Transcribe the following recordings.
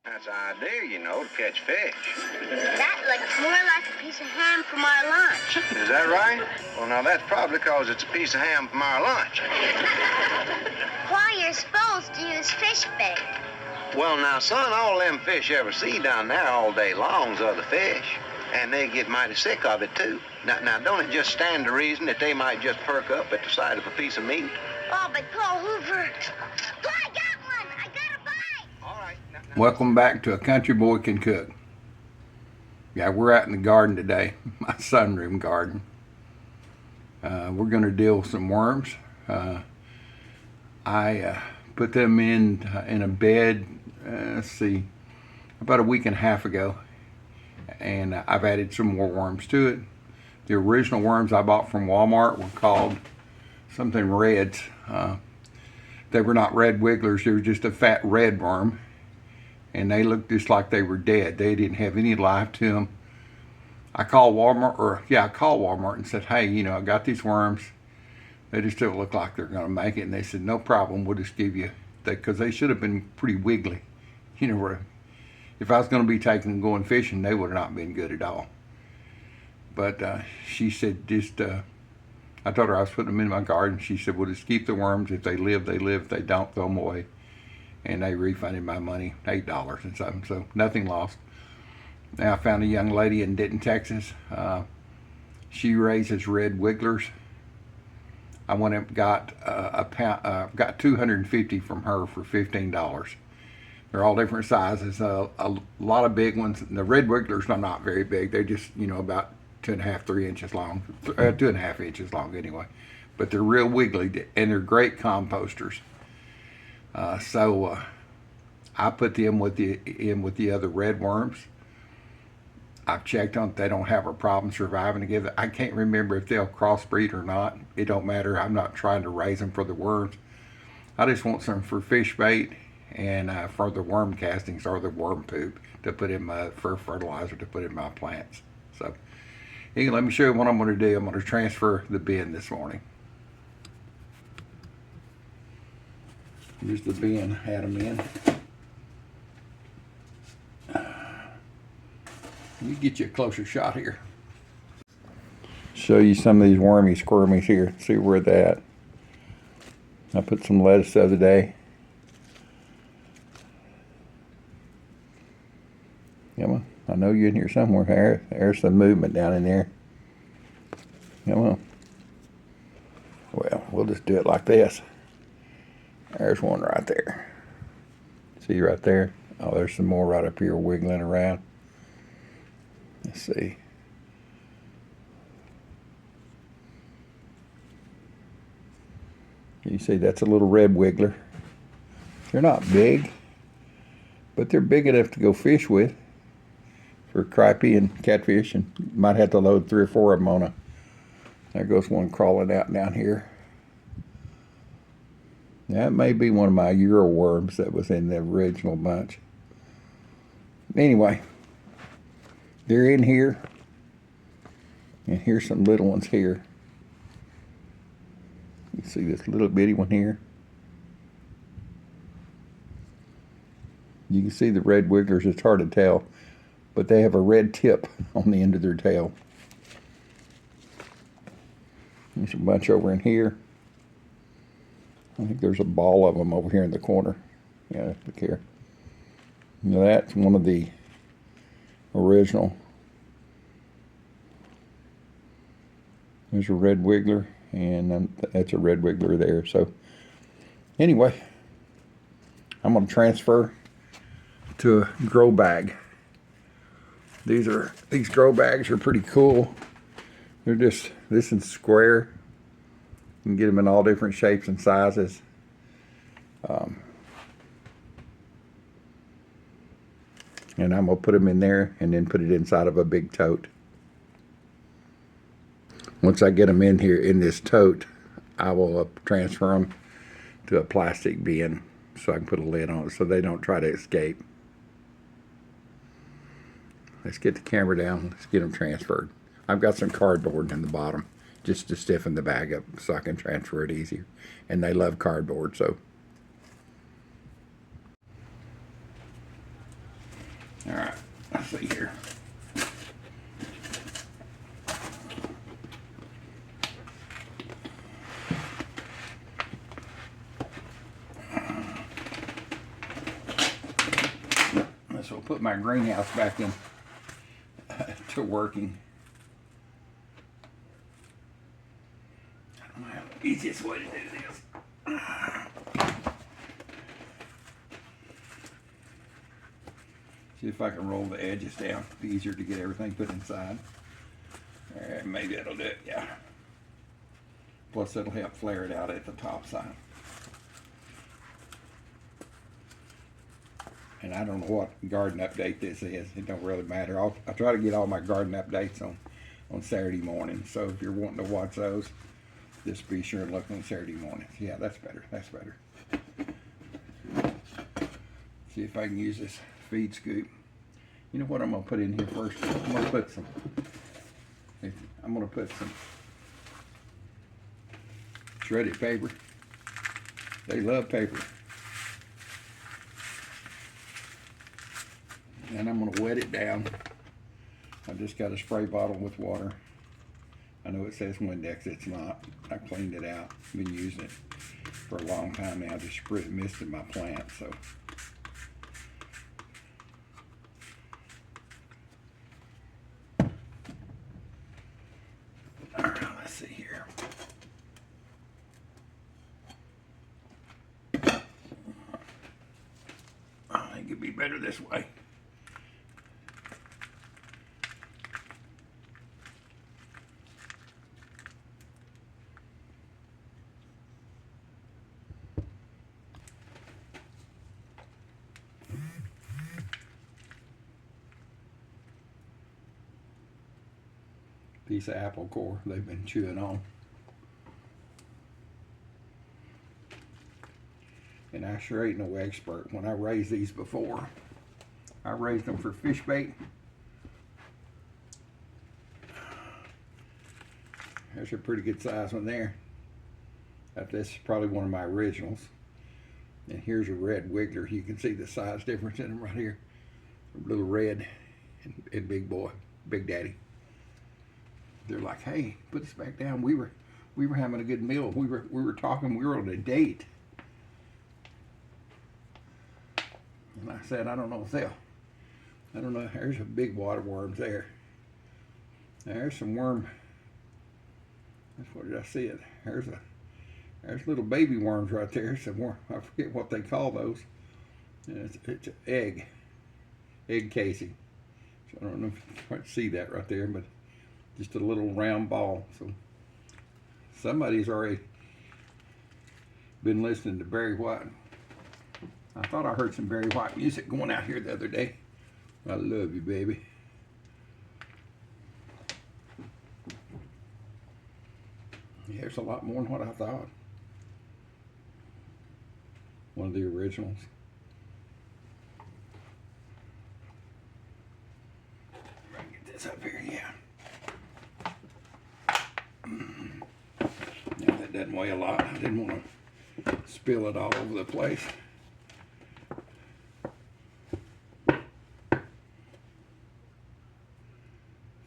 That's the idea, you know, to catch fish. That looks more like a piece of ham from our lunch. Is that right? Well, now that's probably because it's a piece of ham from our lunch. Why, you're supposed to use fish bait. Well, now, son, all them fish you ever see down there all day long's other fish. And they get mighty sick of it, too. Now, don't it just stand to reason that they might just perk up at the sight of a piece of meat? Oh, but Paul Hoover... Oh, I got one! I got a bite! All right. Welcome back to A Country Boy Can Cook. Yeah, we're out in the garden today, my sunroom garden. We're going to deal with some worms. I put them in a bed, let's see, about a week and a half ago. And I've added some more worms to it. The original worms I bought from Walmart were called something reds. They were not red wigglers, they were just a fat red worm. And they looked just like they were dead. They didn't have any life to them. I called Walmart and said, hey, you know, I got these worms. They just don't look like they're going to make it. And they said, no problem, we'll just give you, because they should have been pretty wiggly. You know, if I was going to be taking them going fishing, they would have not been good at all. But she said, I told her I was putting them in my garden. She said, well, just keep the worms. If they live, they live. If they don't, throw them away. And they refunded my money, $8 and something, so nothing lost. Now I found a young lady in Denton, Texas. She raises red wigglers. I went and got got 250 from her for $15. They're all different sizes. A lot of big ones. The red wigglers are not very big. They're just, you know, about 2.5, 3 inches long. 2.5 inches long anyway. But they're real wiggly, and they're great composters. So I put them in with the other red worms. I've checked on it. They don't have a problem surviving together. I can't remember if they'll crossbreed or not. It don't matter. I'm not trying to raise them for the worms. I just want some for fish bait and for the worm castings or the worm poop to put in for fertilizer to put in my plants. So let me show you what I'm going to do. I'm going to transfer the bin this morning. Here's the bin I had them in. Let me get you a closer shot here. Show you some of these wormy squirmies here. See where they're at. I put some lettuce the other day. Come on. I know you're in here somewhere. There's some movement down in there. Come on. Well, we'll just do it like this. There's one right there. See right there? Oh, there's some more right up here wiggling around. Let's see. You see that's a little red wiggler. They're not big, but they're big enough to go fish with for crappie and catfish, and you might have to load 3 or 4 of them on a. There goes one crawling out down here. That may be one of my Euro worms that was in the original bunch. Anyway, they're in here. And here's some little ones here. You see this little bitty one here? You can see the red wigglers. It's hard to tell, but they have a red tip on the end of their tail. There's a bunch over in here. I think there's a ball of them over here in the corner. Yeah, look here. Now that's one of the original. There's a red wiggler, and that's a red wiggler there. So anyway, I'm going to transfer to a grow bag. These grow bags are pretty cool. They're just, this is square. You can get them in all different shapes and sizes. And I'm going to put them in there and then put it inside of a big tote. Once I get them in here in this tote, I will transfer them to a plastic bin so I can put a lid on it so they don't try to escape. Let's get the camera down. Let's get them transferred. I've got some cardboard in the bottom just to stiffen the bag up so I can transfer it easier. And they love cardboard, so. All right, let's see here. This will put my greenhouse back in to working. I don't know how the easiest way to do this. See if I can roll the edges down. It'll be easier to get everything put inside. All right, maybe that'll do it, yeah. Plus it'll help flare it out at the top side. And I don't know what garden update this is. It don't really matter. I try to get all my garden updates on Saturday morning. So if you're wanting to watch those, just be sure and look on Saturday mornings. Yeah, that's better. That's better. See if I can use this feed scoop. You know what I'm gonna put in here first? I'm gonna put some shredded paper. They love paper. And I'm gonna wet it down. I just got a spray bottle with water. I know it says Windex, it's not. I cleaned it out. Been using it for a long time now. Just spray mist in my plants, so. All right, let's see here. I think it'd be better this way. Piece of apple core they've been chewing on. And I sure ain't no expert. When I raised these before, I raised them for fish bait. There's a pretty good size one there. This is probably one of my originals. And here's a red wiggler. You can see the size difference in them right here. Little red and big boy, big daddy. They're like, hey, put this back down. We were having a good meal. We were talking. We were on a date. And I said, I don't know if they'll. I don't know. There's a big water worms there. There's some worm. What did I see it? There's little baby worms right there. Some more. I forget what they call those. And it's an egg casing. So I don't know if you can quite see that right there, but just a little round ball. So somebody's already been listening to Barry White. I thought I heard some Barry White music going out here the other day. I love you, baby. Yeah, there's a lot more than what I thought. One of the originals. If I can get this up here, yeah. Now that doesn't weigh a lot. I didn't want to spill it all over the place.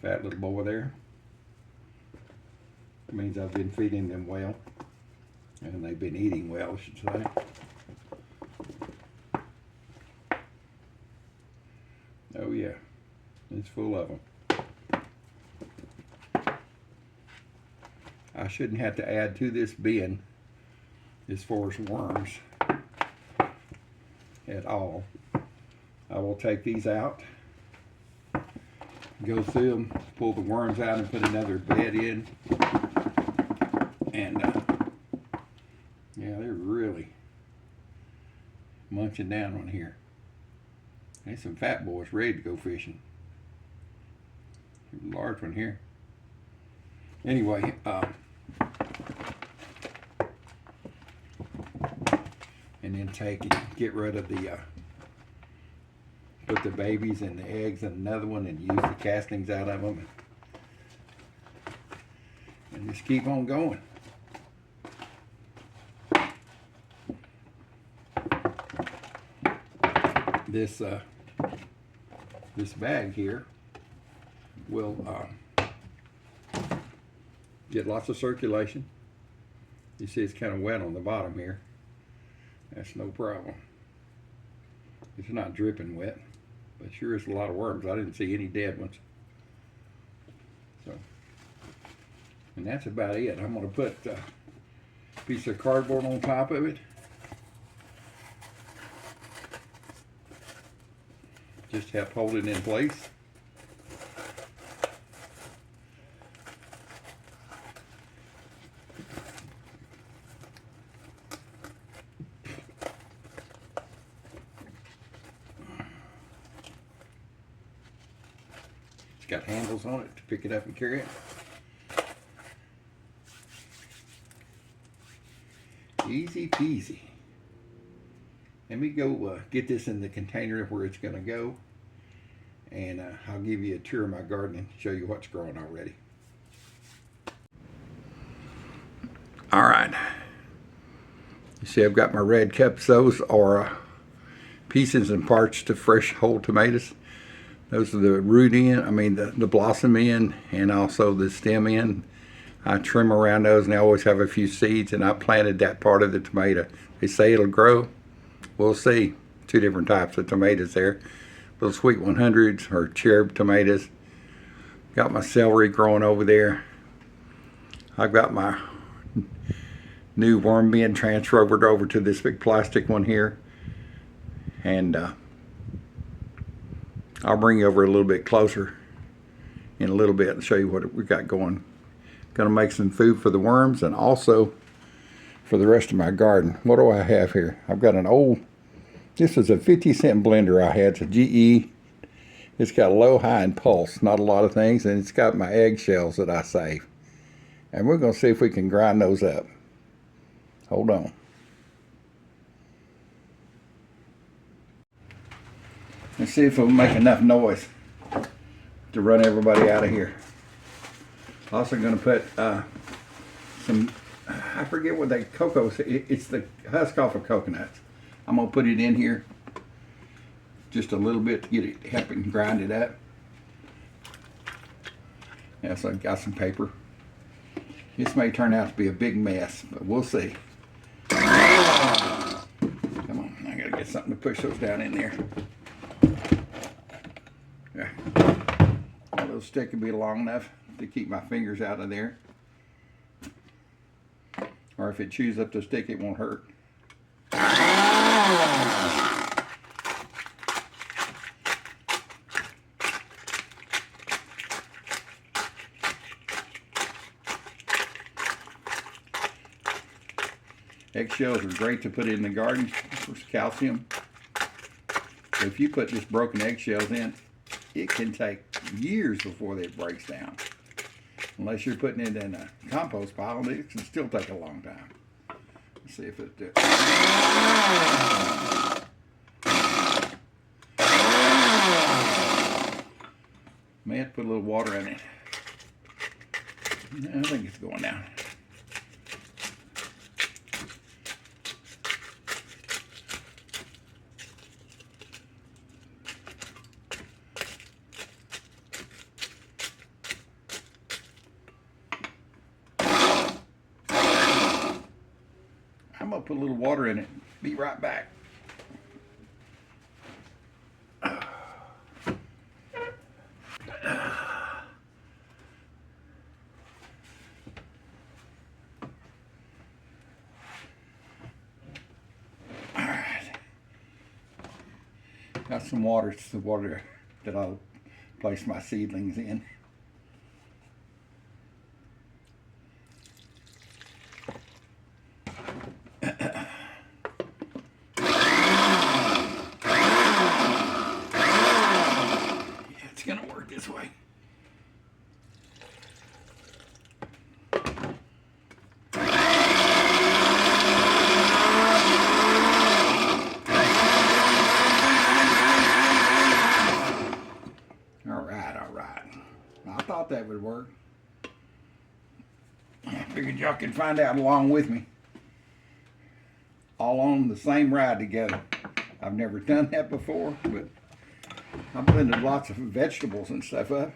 Fat little boy there. That means I've been feeding them well. And they've been eating well, I should say. Oh yeah, it's full of them. I shouldn't have to add to this bin as far as worms at all. I will take these out, go through them, pull the worms out and put another bed in. And yeah, they're really munching down on here. There's some fat boys ready to go fishing. There's a large one here. Anyway, and then take it, get rid of the, put the babies and the eggs in another one and use the castings out of them. And just keep on going. This this bag here will get lots of circulation. You see it's kind of wet on the bottom here. That's no problem. It's not dripping wet, but sure is a lot of worms. I didn't see any dead ones. So, and that's about it. I'm going to put a piece of cardboard on top of it. Just to help hold it in place. It's got handles on it to pick it up and carry it. Easy peasy. Let me go get this in the container where it's going to go, and I'll give you a tour of my garden and show you what's growing already. All right. You see I've got my red cups. Those are pieces and parts to fresh whole tomatoes. Those are the root end, the blossom end, and also the stem end. I trim around those, and I always have a few seeds, and I planted that part of the tomato. They say it'll grow. We'll see. Two different types of tomatoes there. Little sweet 100s or cherub tomatoes. Got my celery growing over there. I've got my new worm bin transferred over to this big plastic one here. And I'll bring you over a little bit closer in a little bit and show you what we got going. Gonna make some food for the worms and also for the rest of my garden. What do I have here? I've got an old, this is a 50-cent blender I had. It's a GE. It's got low, high, and pulse. Not a lot of things. And it's got my eggshells that I save. And we're going to see if we can grind those up. Hold on. Let's see if it'll make enough noise to run everybody out of here. Also going to put some, I forget what they, cocoa, it's the husk off of coconuts. I'm going to put it in here just a little bit to get it, help it grind it up. Yeah, so I've got some paper. This may turn out to be a big mess, but we'll see. Come on, I got to get something to push those down in there. Yeah. A little stick will be long enough to keep my fingers out of there. Or if it chews up the stick, it won't hurt. Eggshells are great to put in the garden for calcium. So if you put just broken eggshells in, it can take years before it breaks down. Unless you're putting it in a compost pile, it can still take a long time. Let's see if it does. May have to put a little water in it. I think it's going down. I'm gonna put a little water in it. Be right back. Got some water. It's the water that I'll place my seedlings in. It's gonna work this way. I thought that would work. I figured y'all could find out along with me. All on the same ride together. I've never done that before, but I blended lots of vegetables and stuff up.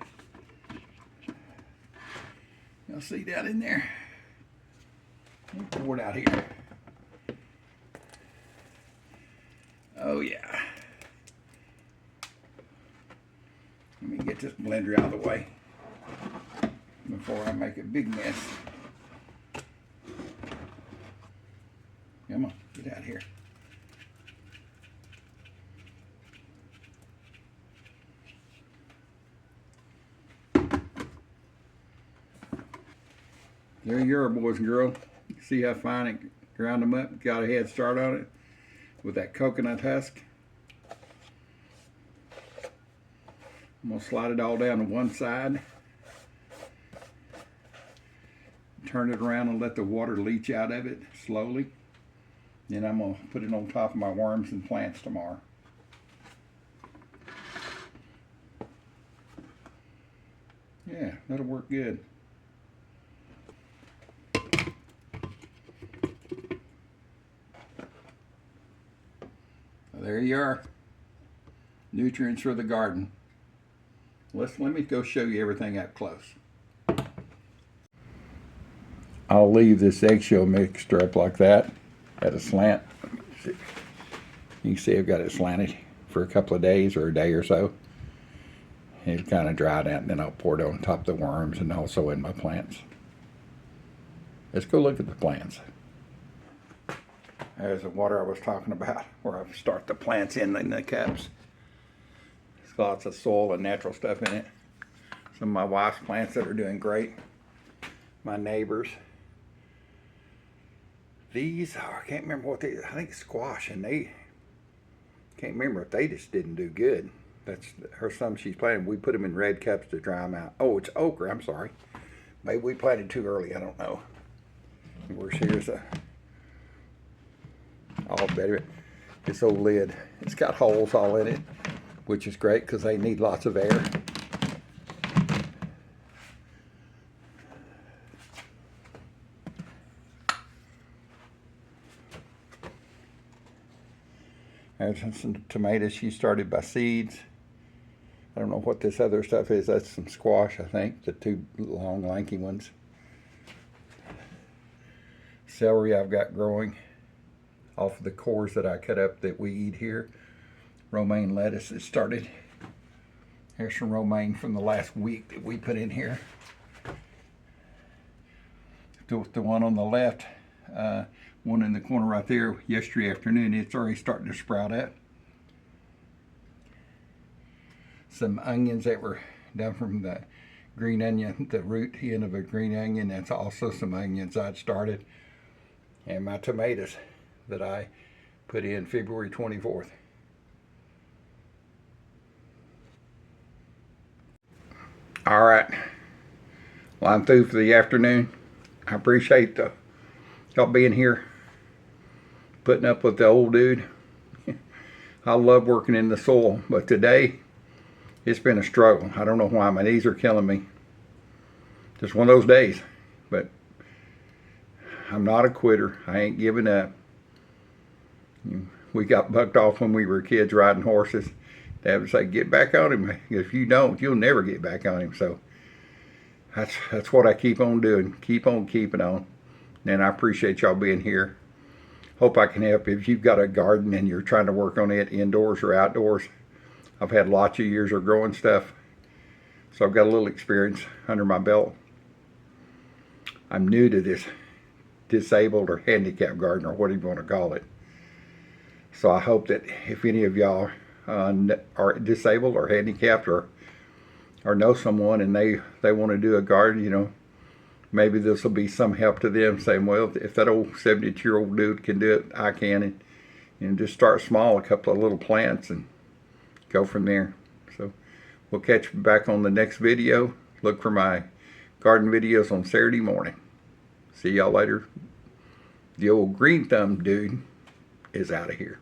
You'll see that in there. Let me pour it out here. Oh yeah. Let me get this blender out of the way before I make a big mess. Come on, get out of here. There you are, boys and girls. See how fine it ground them up? Got a head start on it with that coconut husk. I'm going to slide it all down to one side. Turn it around and let the water leach out of it slowly. Then I'm going to put it on top of my worms and plants tomorrow. Yeah, that'll work good. There you are. Nutrients for the garden. Let me go show you everything up close. I'll leave this eggshell mixture up like that at a slant. You can see I've got it slanted for a couple of days or a day or so. It'll kind of dry out and then I'll pour it on top of the worms and also in my plants. Let's go look at the plants. There's the water I was talking about where I start the plants in the cups. It's lots of soil and natural stuff in it. Some of my wife's plants that are doing great. My neighbors. These, I can't remember what they, I think squash, and they, can't remember if they just didn't do good. That's her some she's planting. We put them in red cups to dry them out. Oh, it's okra, I'm sorry. Maybe we planted too early, I don't know. Here's a, all better. This old lid, it's got holes all in it, which is great because they need lots of air. There's some tomatoes she started by seeds. I don't know what this other stuff is. That's some squash, I think, the two long lanky ones. Celery I've got growing off of the cores that I cut up that we eat here. Romaine lettuce that started. Here's some romaine from the last week that we put in here. The one on the left, one in the corner right there, yesterday afternoon, it's already starting to sprout up. Some onions that were down from the green onion, the root end of a green onion, that's also some onions I'd started. And my tomatoes that I put in February 24th. All right, well, I'm through for the afternoon. I appreciate y'all being here, putting up with the old dude. I love working in the soil, but today it's been a struggle. I don't know why, my knees are killing me. Just one of those days, but I'm not a quitter. I ain't giving up. We got bucked off when we were kids riding horses. Dad would say, get back on him. If you don't, you'll never get back on him. So that's what I keep on doing. Keep on keeping on. And I appreciate y'all being here. Hope I can help. If you've got a garden and you're trying to work on it indoors or outdoors, I've had lots of years of growing stuff. So I've got a little experience under my belt. I'm new to this disabled or handicapped garden, or whatever you want to call it. So I hope that if any of y'all are disabled or handicapped or know someone and they want to do a garden, you know, maybe this will be some help to them, saying, well, if that old 72-year-old dude can do it, I can. And just start small, a couple of little plants, and go from there. So we'll catch you back on the next video. Look for my garden videos on Saturday morning. See y'all later. The old green thumb dude is out of here.